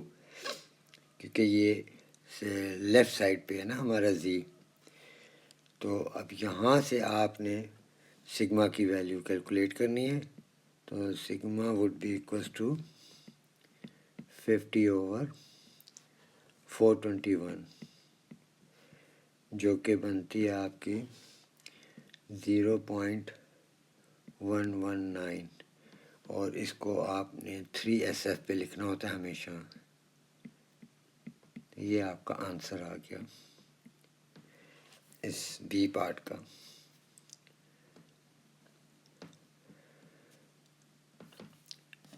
کیونکہ یہ لیفٹ سائڈ پہ ہے نا ہمارا زی. تو اب یہاں سے آپ نے سگما کی ویلیو کیلکولیٹ کرنی ہے. تو sigma would be equals to 50/421 جو کہ بنتی ہے آپ کی 0.119. اور اس کو آپ نے 3SF پہ لکھنا ہوتا ہے ہمیشہ. یہ آپ کا آنسر آ گیا اس بی پارٹ کا.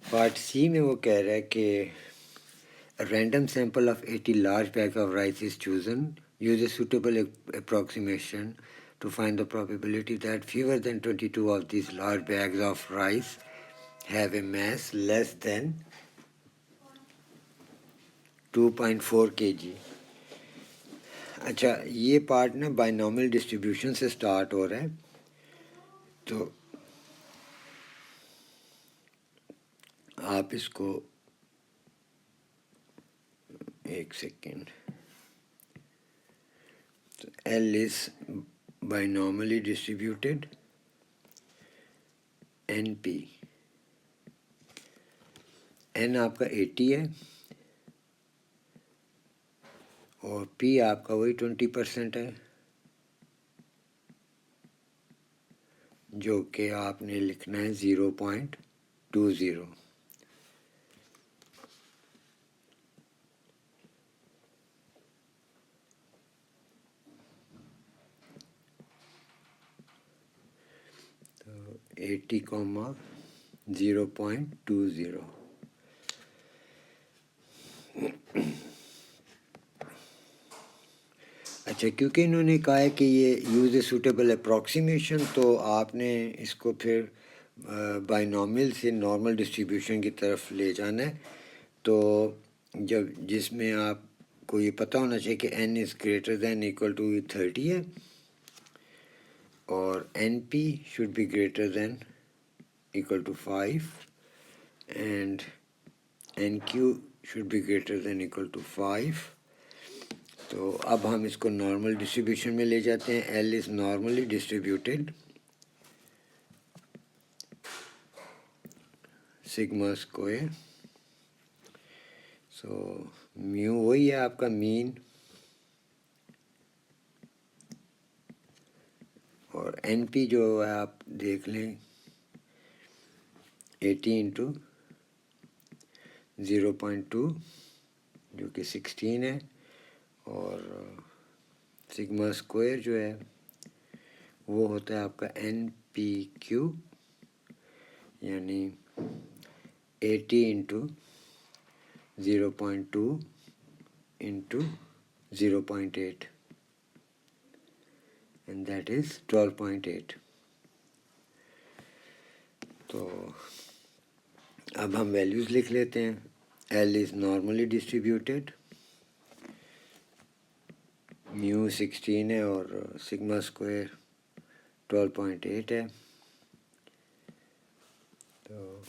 پارٹ سی میں وہ کہہ رہا ہے کہ a random sample of 80 large bags of rice is chosen. Use a suitable approximation to find the probability that fewer than 22 of these large bags of rice have a mass less than 2.4 kg. اچھا یہ part نا binomial distribution سے start ہو رہا ہے. تو آپ اس کو ایک سیکنڈ. تو L is binomially distributed NP. N آپ کا 80 ہے اور P آپ کا وہی 20% ہے، جو کہ آپ نے لکھنا ہے 0.20. تو 80,0.20. اچھا کیونکہ انہوں نے کہا ہے کہ یہ یوز اے سوٹیبل اپروکسیمیشن، تو آپ نے اس کو پھر بائنومل سے نارمل ڈسٹریبیوشن کی طرف لے جانا ہے. تو جس میں آپ کو یہ پتہ ہونا چاہیے کہ n is greater than equal to 30 ہے اور NP should be greater than equal to 5 and NQ should be greater than equal to 5. تو اب ہم اس کو نارمل ڈسٹریبیوشن میں لے جاتے ہیں. L is normally distributed sigma square. So mu وہی ہے آپ کا مین اور NP جو ہے آپ دیکھ لیں 80 × 0.2 جو کہ 16 ہے، اور سگما اسکوائر جو ہے وہ ہوتا ہے آپ کا NPQ، یعنی 80 into 0.2 into 0.8 and that is 12.8۔ تو اب ہم ویلیوز لکھ لیتے ہیں۔ L is normally distributed، میو 16 ہے اور سگما اسکوائر 12.8 ہے۔ تو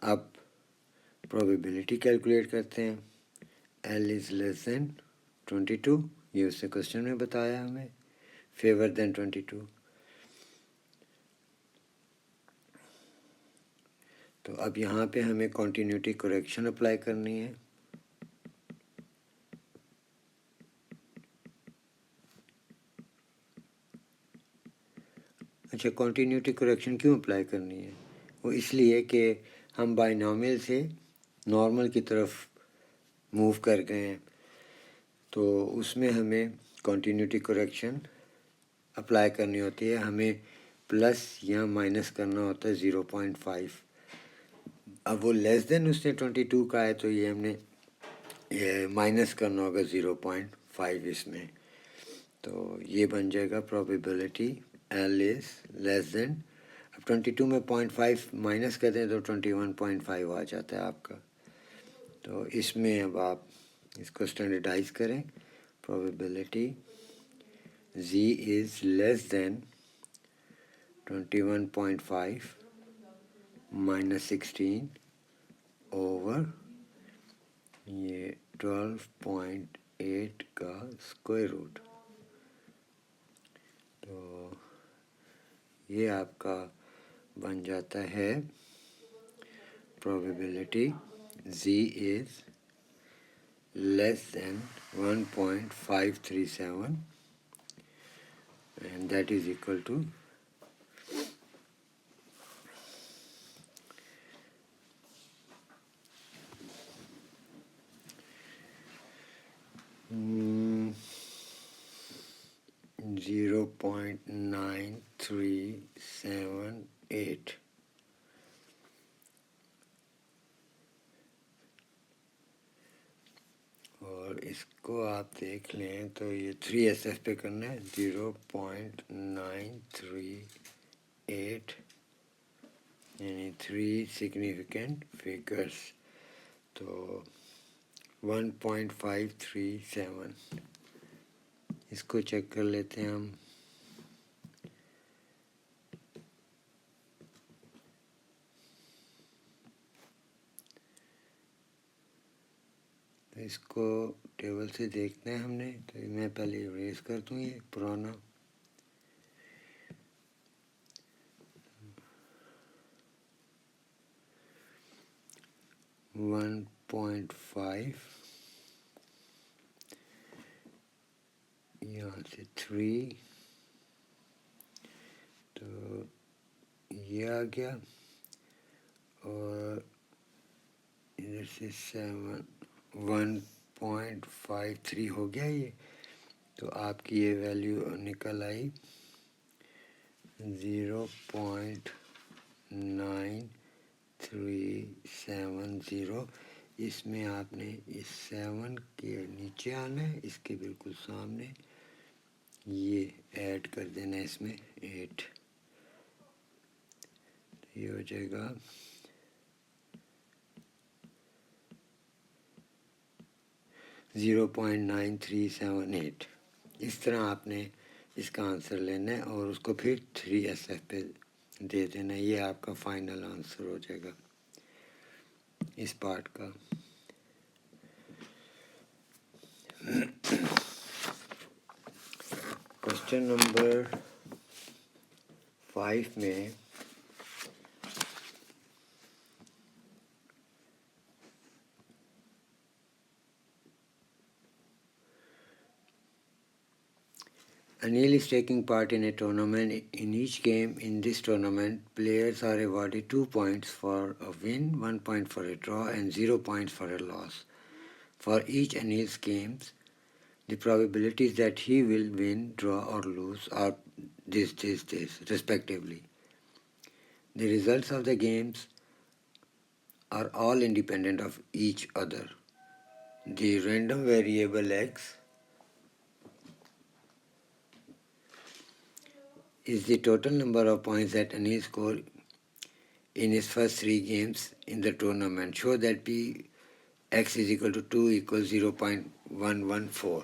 اب پروبیبلٹی کیلکولیٹ کرتے ہیں۔ L is less than 22، یہ اس نے کوشچن میں بتایا ہمیں، فیور دین 22۔ تو اب یہاں پہ ہمیں کنٹینیوٹی کریکشن اپلائی کرنی ہے۔ اچھا، کنٹینیوٹی کریکشن کیوں اپلائی کرنی ہے؟ وہ اس لیے کہ ہم بائنومیل سے نارمل کی طرف موو کر گئے ہیں، تو اس میں ہمیں کنٹینیوٹی کریکشن اپلائی کرنی ہوتی ہے، ہمیں پلس یا مائنس کرنا ہوتا ہے 0.5۔ اب وہ لیس دین اس نے 22 کا ہے، تو یہ ہم نے مائنس کرنا ہوگا 0.5 اس میں، تو یہ بن جائے گا پروبیبلٹی L is لیس دین۔ اب 22 میں 0.5 مائنس کر دیں تو 21.5 آ جاتا ہے آپ کا۔ تو اس میں اب آپ اس کو اسٹینڈرڈائز کریں، probability Z is less than 21.5 minus 16 over یہ 12.8 کا اسکوائر روٹ۔ تو یہ آپ کا بن جاتا ہے probability Z is less than 1.537 and that is equal to 0.9378۔ اور اس کو آپ دیکھ لیں تو یہ 3SF پہ کرنا ہے، 0.938 یعنی 3 سگنیفیکنٹ فگرس، تو 1.537۔ اس کو چیک کر لیتے ہیں ہم۔ اس کو ٹیبل سے دیکھنا ہے ہم نے، تو میں پہلے اریز کر دوں یہ پرانا۔ ون پوائنٹ فائیو، یہاں سے 3، تو یہ آ گیا، اور ادھر سے 7، 1.53 ہو گیا یہ، تو آپ کی یہ ویلیو نکل آئی 0.9370۔ اس میں آپ نے اس 7 کے نیچے آنا ہے، اس کے بالکل سامنے یہ ایڈ کر دینا ہے، اس میں 8، یہ ہو جائے گا 0.9378۔ اس طرح آپ نے اس کا آنسر لینا ہے اور اس کو پھر 3SF پہ دے دینا ہے، یہ آپ کا فائنل آنسر ہو جائے گا اس پارٹ کا۔ کوشچن نمبر 5 میں Anil is taking part in a tournament. In each game in this tournament, players are awarded 2 points for a win, 1 point for a draw, and 0 points for a loss. For each Anil's games, the probabilities that he will win, draw, or lose are this, respectively. The results of the games are all independent of each other. The random variable x is the total number of points that Anil scored in his first 3 games in the tournament. Show that p x is equal to 2 equals 0.114.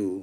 2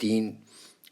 3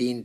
3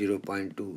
0.2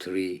3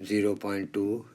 0.2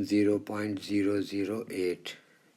0.008.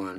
1,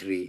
3,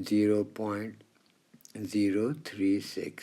0.036.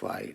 5.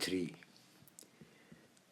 3,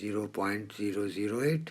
0.008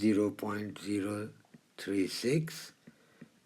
0.036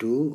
2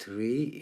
3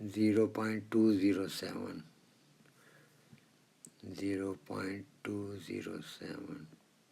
0.207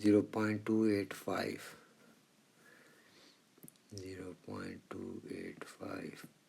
0.285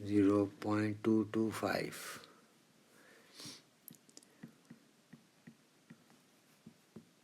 0.225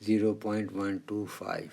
0.125।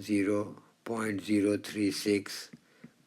0.036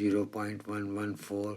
0.114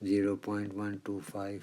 0.125।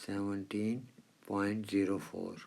17.04।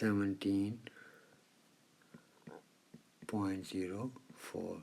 17.04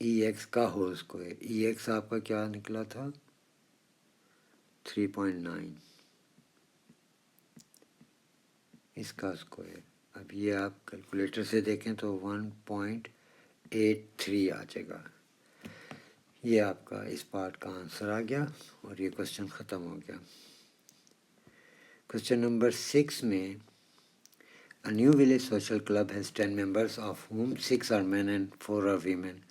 E x کا whole square. ای x آپ کا کیا نکلا تھا؟ 3.9 اس کا square. اب یہ آپ کیلکولیٹر سے دیکھیں تو 1.83 آ جائے گا. یہ آپ کا اس پارٹ کا آنسر آ گیا اور یہ کوشچن ختم ہو گیا. کوشچن نمبر 6 میں A new village social club has 10 members, of whom 6 are men and 4 are women.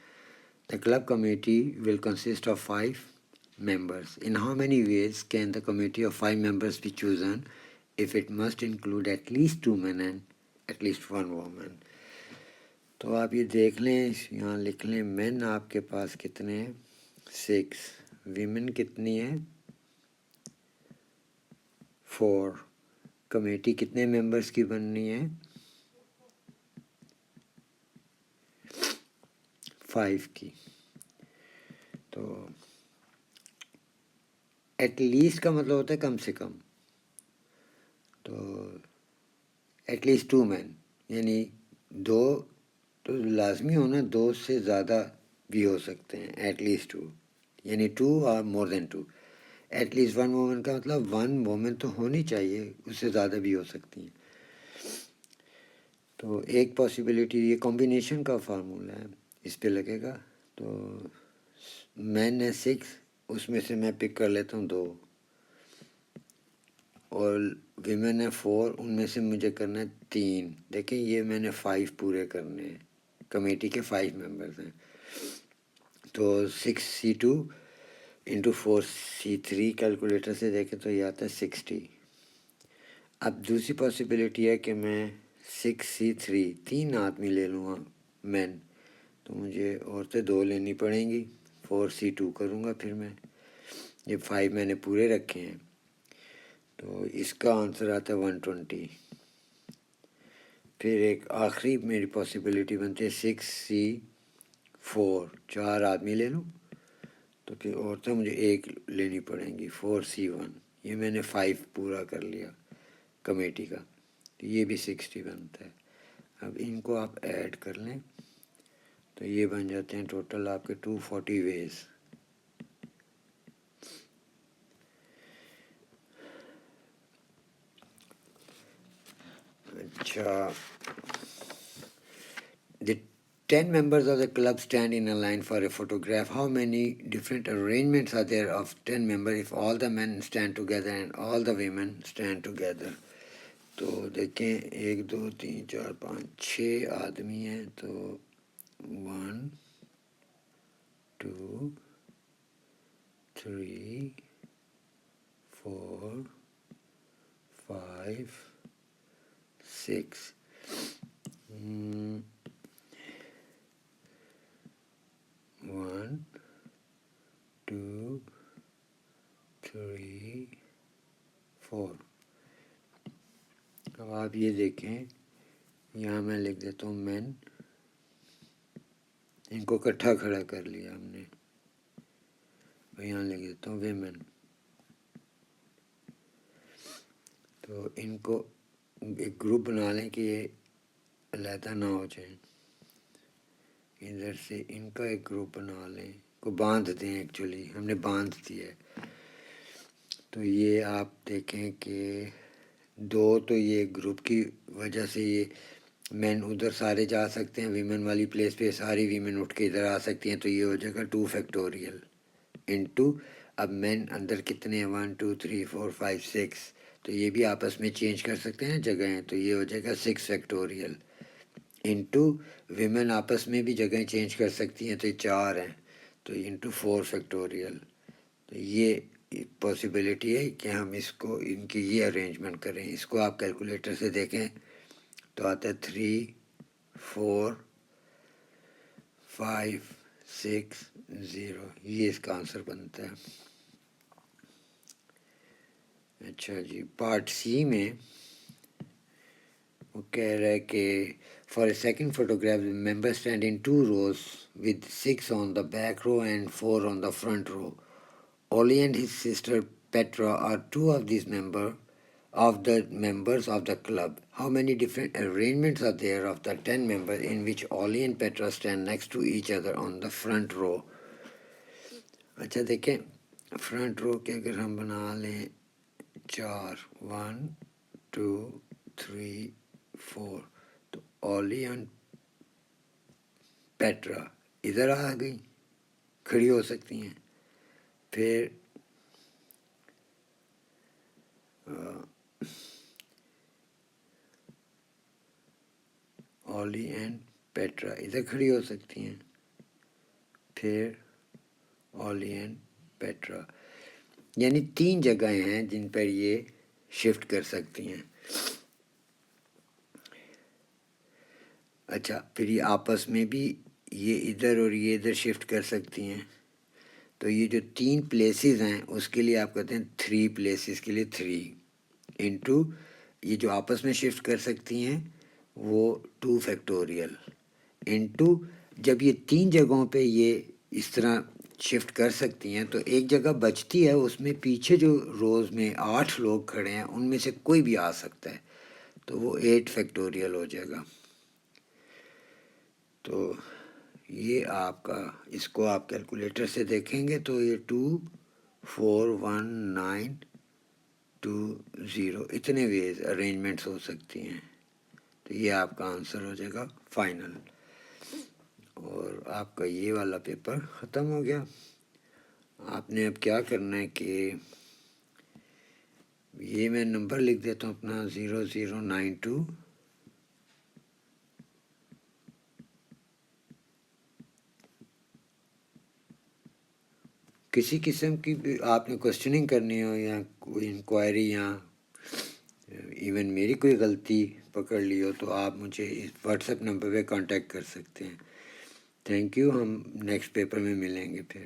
The club committee will consist of 5 members. In how many ways can the committee of 5 members be chosen if it must include at least 2 men and at least 1 woman? تو آپ یہ دیکھ لیں، یہاں لکھ لیں مین آپ کے پاس کتنے ہیں؟ 6. ویمن کتنی ہیں؟ 4. کمیٹی کتنے ممبرس کی بننی ہے؟ 5 کی. تو ایٹ لیسٹ کا مطلب ہوتا ہے کم سے کم. تو ایٹ لیسٹ 2 مین یعنی 2 تو لازمی ہونا، 2 سے زیادہ بھی ہو سکتے ہیں. ایٹ لیسٹ 2 یعنی 2 اور مور دین 2. ایٹ لیسٹ 1 وومن کا مطلب 1 وومن تو ہونی چاہیے، اس سے زیادہ بھی ہو سکتی ہیں. تو ایک پاسبلٹی یہ کمبینیشن کا فارمولا ہے، اس پہ لگے گا. تو مین ہے 6، اس میں سے میں پک کر لیتا ہوں 2، اور ویمن ہے 4، ان میں سے مجھے کرنا ہے 3. دیکھیں یہ میں نے 5 پورے کرنے ہیں، کمیٹی کے 5 ممبرز ہیں. تو 6C2 انٹو 4C3 کیلکولیٹر سے دیکھیں تو یہ آتا ہے 60. اب دوسری پاسبلٹی ہے کہ میں 6C3 3 آدمی لے لوں گا مین، تو مجھے عورتیں 2 لینی پڑیں گی. 4C2 کروں گا پھر میں، یہ 5 میں نے پورے رکھے ہیں. تو اس کا آنسر آتا ہے 120. پھر ایک آخری میری پاسبلٹی بنتی ہے 6C4 4 آدمی لے لوں، تو پھر عورتیں مجھے 1 لینی پڑیں گی. 4C1 یہ میں نے 5 پورا کر لیا کمیٹی کا، تو یہ بھی 60 بنتا ہے. اب ان کو آپ ایڈ کر لیں تو یہ بن جاتے ہیں ٹوٹل آپ کے 240 ویز. اچھا، the 10 members of the club stand in a line for a photograph. How many different arrangements are there of 10 members if all the men stand together and all the women stand together? تو دیکھیں 1 2 3 4 5 6 آدمی ہیں، تو 1 2 3 4 5 6. 1 2 3 4. اب آپ یہ دیکھیں، یہاں میں لکھ دیتا ہوں مین، ان کو اکٹھا کھڑا کر لیا ہم نے. یہاں لکھ دیتا ہوں ویمن. تو ان کو ایک گروپ بنا لیں کہ یہ علیحدہ نہ ہو جائیں. ادھر سے ان کا ایک گروپ بنا لیں، کو باندھ دیں. ایکچولی ہم نے باندھ دیا ہے. تو یہ آپ دیکھیں کہ 2 تو یہ گروپ کی وجہ سے یہ مین ادھر سارے جا سکتے ہیں، ویمن والی پلیس پہ ساری ویمن اٹھ کے ادھر آ سکتی ہیں. تو یہ ہو جائے گا 2 فیکٹوریل انٹو، اب مین اندر کتنے ہیں 1 2 3 4 5 6، تو یہ بھی آپس میں چینج کر سکتے ہیں جگہیں. تو یہ ہو جائے گا 6 فیکٹوریل انٹو ویمن آپس میں بھی جگہیں چینج کر سکتی ہیں، تو یہ 4 ہیں، تو انٹو 4 فیکٹوریل. تو یہ پاسبلٹی ہے کہ ہم اس کو ان کی یہ ارینجمنٹ کریں. اس کو آپ کیلکولیٹر سے دیکھیں تو آتا ہے 3 4 5 6 0. یہ اس کا آنسر بنتا ہے. اچھا جی، پارٹ سی میں وہ کہہ رہا ہے کہ for a second photograph member stand in 2 rows with 6 on the back row and 4 on the front row. Oli and his sister Petra are 2 of these members of the members of the club. How many different arrangements are there of the 10 members in which Ollie and Petra stand next to each other on the front row? اچھا دیکھیں front رو کے اگر ہم بنا لیں 4 1 2 3 4 تو اولی and Petra ادھر آ گئی کھڑی ہو سکتی ہیں. پھر اولی اینڈ پیٹرا ادھر کھڑی ہو سکتی ہیں. پھر اولی اینڈ پیٹرا یعنی 3 جگہیں ہیں جن پر یہ شفٹ کر سکتی ہیں. اچھا پھر یہ آپس میں بھی یہ ادھر اور یہ ادھر شفٹ کر سکتی ہیں. تو یہ جو 3 پلیسز ہیں اس کے لیے آپ کہتے ہیں 3 پلیسز کے لیے 3 انٹو یہ جو آپس میں شفٹ کر سکتی ہیں وہ 2 فیکٹوریل انٹو جب یہ 3 جگہوں پہ یہ اس طرح شفٹ کر سکتی ہیں تو ایک جگہ بچتی ہے اس میں پیچھے جو روز میں 8 لوگ کھڑے ہیں ان میں سے کوئی بھی آ سکتا ہے تو وہ 8 فیکٹوریل ہو جائے گا. تو یہ آپ کا اس کو آپ کیلکولیٹر سے دیکھیں گے تو یہ 2 4 1 9 2 0 اتنے ویز ارینجمنٹس ہو سکتی ہیں. تو یہ آپ کا آنسر ہو جائے گا فائنل. اور آپ کا یہ والا پیپر ختم ہو گیا. آپ نے اب کیا کرنا ہے کہ یہ میں نمبر لکھ دیتا ہوں اپنا 0092 کسی قسم کی بھی آپ نے کوشچننگ کرنی ہو یا کوئی انکوائری یا ایون میری کوئی غلطی پکڑ لی ہو تو آپ مجھے اس واٹس ایپ نمبر پہ کانٹیکٹ کر سکتے ہیں. Thank you. ہم نیکسٹ پیپر میں ملیں گے پھر.